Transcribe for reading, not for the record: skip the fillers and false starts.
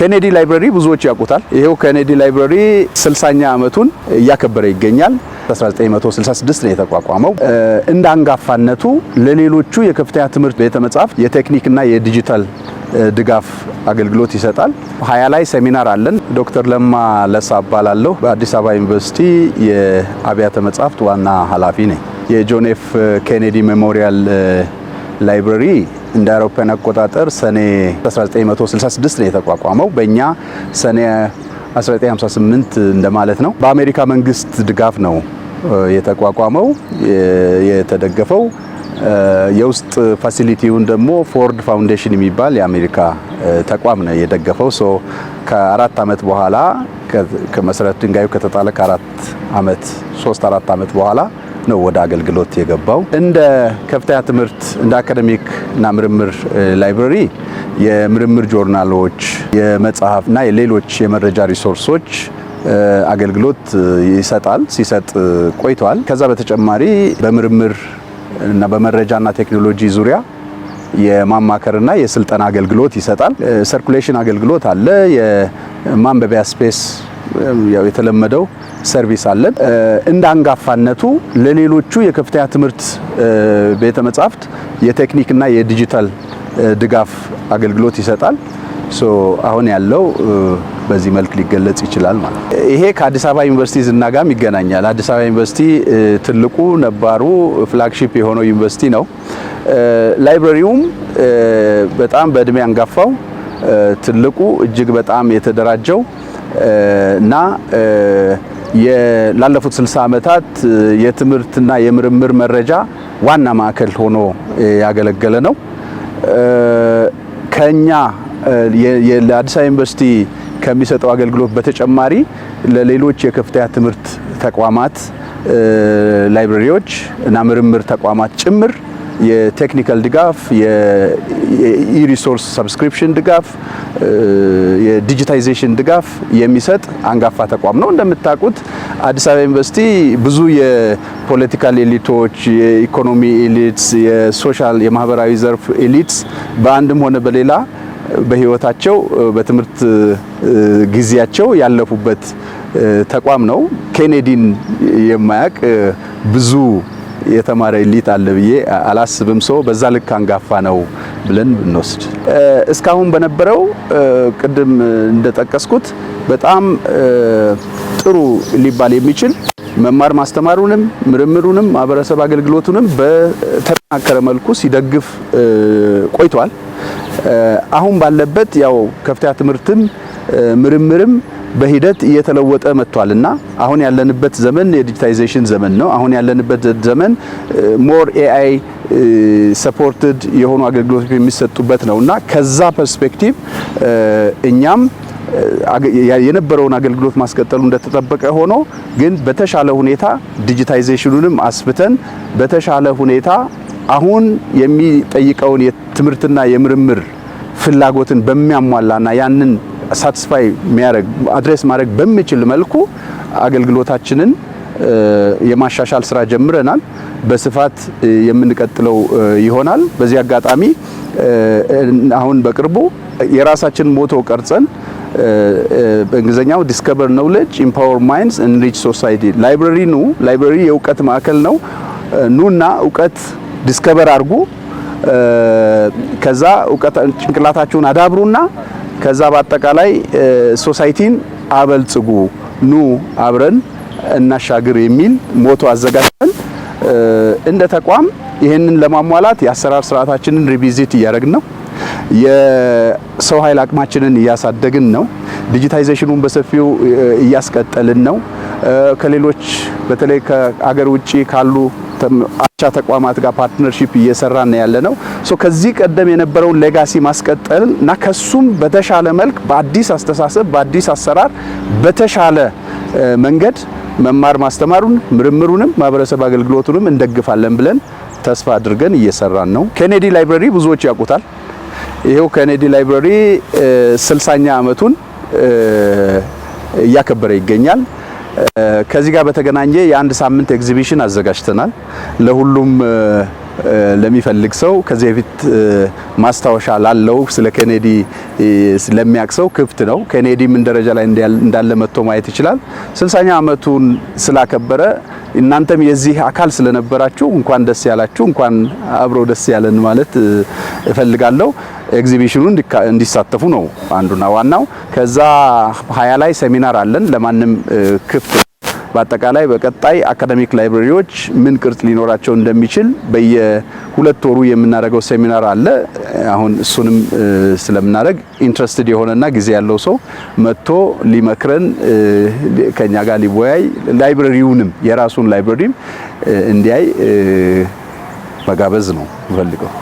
ኬኔዲ ላይብረሪ ብዙዎች ያውቁታል። ይሄው ኬኔዲ ላይብረሪ 60ኛ ዓመቱን እያከበረ ይገኛል። 1966 ነው የተቋቋመው። እንደ አንጋፋነቱ ለሌሎቹ የከፍተኛ ትምህርት ቤተ መጻሕፍት የቴክኒክና የዲጂታል ድጋፍ አገልግሎት ይሰጣል። 20 ላይ ሴሚናር አለን። ዶክተር ለማ ለሳ እባላለሁ። በአዲስ አበባ ዩኒቨርሲቲ የአብያተ መጻሕፍት ዋና ኃላፊ ነኝ። የጆን ኤፍ ኬኔዲ ሜሞሪያል ላይብረሪ እንደ አውሮፓውያን አቆጣጠር ሰኔ 1966 ነው የተቋቋመው። በእኛ ሰኔ 1958 እንደማለት ነው። በአሜሪካ መንግስት ድጋፍ ነው የተቋቋመው። የተደገፈው የውስጥ ፋሲሊቲውን ደግሞ ፎርድ ፋውንዴሽን የሚባል የአሜሪካ ተቋም ነው የደገፈው። ከ4 ዓመት በኋላ ከመሰረት ድንጋዩ ከተጣለ ከ3-4 ዓመት በኋላ ነው ወደ አገልግሎት የገባው። እንደ ከፍተኛ ትምህርት እንደ አካዳሚክ እና ምርምር ላይብረሪ የምርምር ጆርናሎች፣ የመጽሐፍ እና የሌሎች የመረጃ ሪሶርሶች አገልግሎት ይሰጣል፣ ሲሰጥ ቆይቷል። ከዛ በተጨማሪ በምርምር እና በመረጃና ቴክኖሎጂ ዙሪያ የማማከርና የስልጠና አገልግሎት ይሰጣል። ሰርኩሌሽን አገልግሎት አለ። የማንበቢያ ስፔስ ያው የተለመደው ሰርቪስ አለን። እንደ አንጋፋነቱ ለሌሎቹ የከፍተኛ ትምህርት ቤተ መጻሕፍት የቴክኒክና የዲጂታል ድጋፍ አገልግሎት ይሰጣል። አሁን ያለው በዚህ መልክ ሊገለጽ ይችላል ማለት ነው። ይሄ ከአዲስ አበባ ዩኒቨርሲቲ ዝና ጋር ይገናኛል። አዲስ አበባ ዩኒቨርሲቲ ትልቁ ነባሩ ፍላግሺፕ የሆነው ዩኒቨርሲቲ ነው። ላይብረሪውም በጣም በእድሜ አንጋፋው ትልቁ እጅግ በጣም የተደራጀው እና ላለፉት 60 ዓመታት የትምህርትና የምርምር መረጃ ዋና ማዕከል ሆኖ ያገለገለ ነው። ከኛ ለአዲስ አበባ ዩኒቨርሲቲ ከሚሰጠው አገልግሎት በተጨማሪ ለሌሎች የከፍተኛ ትምህርት ተቋማት ላይብረሪዎች እና ምርምር ተቋማት ጭምር የቴክኒካል ድጋፍ፣ የኢሪሶርስ ሰብስክሪፕሽን ድጋፍ፣ የዲጂታይዜሽን ድጋፍ የሚሰጥ አንጋፋ ተቋም ነው። እንደምታውቁት አዲስ አበባ ዩኒቨርሲቲ ብዙ የፖለቲካል ኤሊቶች፣ የኢኮኖሚ ኤሊትስ፣ የሶሻል የማህበራዊ ዘርፍ ኤሊትስ በአንድም ሆነ በሌላ በህይወታቸው በትምህርት ጊዜያቸው ያለፉበት ተቋም ነው። ኬኔዲን የማያውቅ ብዙ የተማረ ኤሊት አለ ብዬ አላስብም። በዛ ልክ አንጋፋ ነው ብለን ብንወስድ እስካሁን በነበረው ቅድም እንደጠቀስኩት በጣም ጥሩ ሊባል የሚችል መማር ማስተማሩንም ምርምሩንም ማህበረሰብ አገልግሎቱንም በተጠናከረ መልኩ ሲደግፍ ቆይቷል። አሁን ባለበት ያው ከፍተኛ ትምህርትም ምርምርም በሂደት እየተለወጠ መጥቷልና አሁን ያለንበት ዘመን የዲጂታይዜሽን ዘመን ነው። አሁን ያለንበት ዘመን ሞር ኤአይ ሰፖርትድ የሆኑ አገልግሎቶች የሚሰጡበት ነውና ከዛ ፐርስፔክቲቭ እኛም የነበረውን አገልግሎት ማስቀጠሉ እንደተጠበቀ ሆኖ ግን በተሻለ ሁኔታ ዲጂታይዜሽኑንም አስፍተን በተሻለ ሁኔታ አሁን የሚጠይቀውን የትምህርትና የምርምር ፍላጎትን በሚያሟላና ያንን ሳቲስፋይ የሚያደርግ አድሬስ ማድረግ በሚችል መልኩ አገልግሎታችንን የማሻሻል ስራ ጀምረናል። በስፋት የምንቀጥለው ይሆናል። በዚህ አጋጣሚ አሁን በቅርቡ የራሳችን ሞቶ ቀርጸን በእንግሊዝኛው ዲስከቨር ኖውሌጅ ኢምፓወር ማይንድስ ኤንሪች ሶሳይቲ ላይብረሪ የእውቀት ማዕከል ነው። ኑና እውቀት ዲስከቨር አድርጉ፣ ከዛ እውቀት ጭንቅላታችሁን አዳብሩና ከዛ በአጠቃላይ ሶሳይቲን አበልጽጉ፣ ኑ አብረን እናሻግር የሚል ሞቶ አዘጋጅተን እንደ ተቋም ይሄንን ለማሟላት የአሰራር ስርዓታችንን ሪቪዚት እያደረግን ነው። የሰው ኃይል አቅማችንን እያሳደግን ነው። ዲጂታይዜሽኑን በሰፊው እያስቀጠልን ነው። ከሌሎች በተለይ ከአገር ውጪ ካሉ አቻ ተቋማት ጋር ፓርትነርሺፕ እየሰራን ያለነው ከዚህ ቀደም የነበረውን ሌጋሲ ማስቀጠል እና ከሱም በተሻለ መልክ በአዲስ አስተሳሰብ በአዲስ አሰራር በተሻለ መንገድ መማር ማስተማሩን ምርምሩንም ማህበረሰብ አገልግሎቱንም እንደግፋለን ብለን ተስፋ አድርገን እየሰራን ነው። ኬኔዲ ላይብረሪ ብዙዎች ያውቁታል። ይሄው ኬኔዲ ላይብረሪ 60ኛ ዓመቱን እያከበረ ይገኛል። ከዚህ ጋር በተገናኘ የአንድ ሳምንት ኤግዚቢሽን አዘጋጅተናል። ለሁሉም ለሚፈልግ ሰው ከዚህ በፊት ማስታወሻ ላለው ስለ ኬኔዲ ስለሚያክሰው ክፍት ነው። ኬኔዲ ምን ደረጃ ላይ እንዳለ መጥቶ ማየት ይችላል። 60ኛ ዓመቱን ስላከበረ እናንተም የዚህ አካል ስለነበራችሁ እንኳን ደስ ያላችሁ፣ እንኳን አብሮ ደስ ያለን ማለት እፈልጋለሁ። ኤግዚቢሽኑ እንዲሳተፉ ነው አንዱና ዋናው። ከዛ 20 ላይ ሴሚናር አለን ለማንም ክፍት። በአጠቃላይ በቀጣይ አካዳሚክ ላይብረሪዎች ምን ቅርጽ ሊኖራቸው እንደሚችል በየ2 ወሩ የምናደርገው ሴሚናር አለ። አሁን እሱንም ስለምናደርግ ኢንትረስትድ የሆነና ጊዜ ያለው ሰው መጥቶ ሊመክረን ከኛ ጋር ሊወያይ ላይብረሪውንም የራሱን ላይብረሪም እንዲያይ መጋበዝ ነው ፈልገው።